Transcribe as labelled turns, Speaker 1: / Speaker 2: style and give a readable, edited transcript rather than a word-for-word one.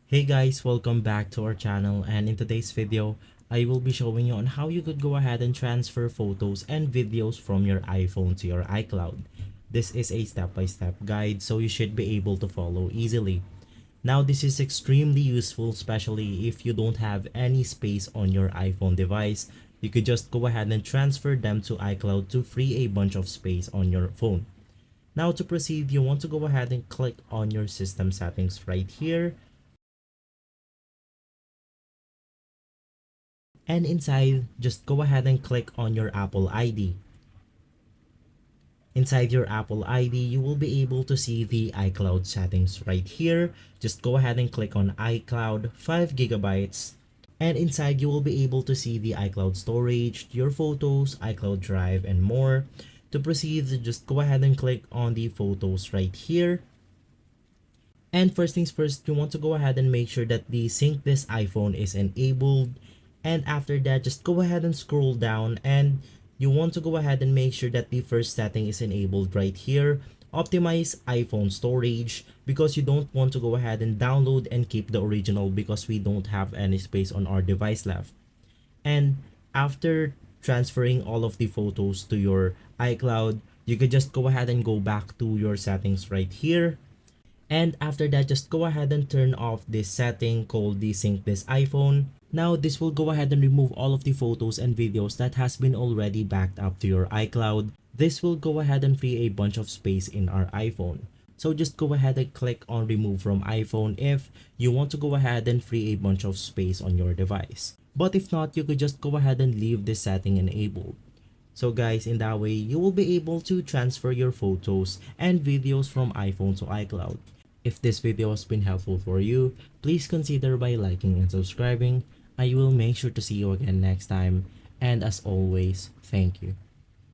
Speaker 1: Hey guys, welcome back to our channel, and in today's video, I will be showing you on how you could go ahead and transfer photos and videos from your iPhone to your iCloud. This is a step-by-step guide, so you should be able to follow easily. Now this is extremely useful, especially if you don't have any space on your iPhone device. You could just go ahead and transfer them to iCloud to free a bunch of space on your phone. Now to proceed, you want to go ahead and click on your system settings right here. And inside, just go ahead and click on your Apple ID. Inside your Apple ID, you will be able to see the iCloud settings right here. Just go ahead and click on iCloud 5 gigabytes. And inside, you will be able to see the iCloud storage, your photos, iCloud Drive, and more. To proceed, just go ahead and click on the photos right here. And first things first, you want to go ahead and make sure that the sync this iPhone is enabled. And after that, just go ahead and scroll down, and you want to go ahead and make sure that the first setting is enabled right here. Optimize iPhone storage, because you don't want to go ahead and download and keep the original because we don't have any space on our device left. And after transferring all of the photos to your iCloud, you could just go ahead and go back to your settings right here. And after that, just go ahead and turn off this setting called the sync this iPhone. Now this will go ahead and remove all of the photos and videos that has been already backed up to your iCloud. This will go ahead and free a bunch of space in our iPhone. So just go ahead and click on remove from iPhone if you want to go ahead and free a bunch of space on your device. But if not, you could just go ahead and leave this setting enabled. So guys, in that way, you will be able to transfer your photos and videos from iPhone to iCloud. If this video has been helpful for you, please consider by liking and subscribing. I will make sure to see you again next time. And as always, thank you.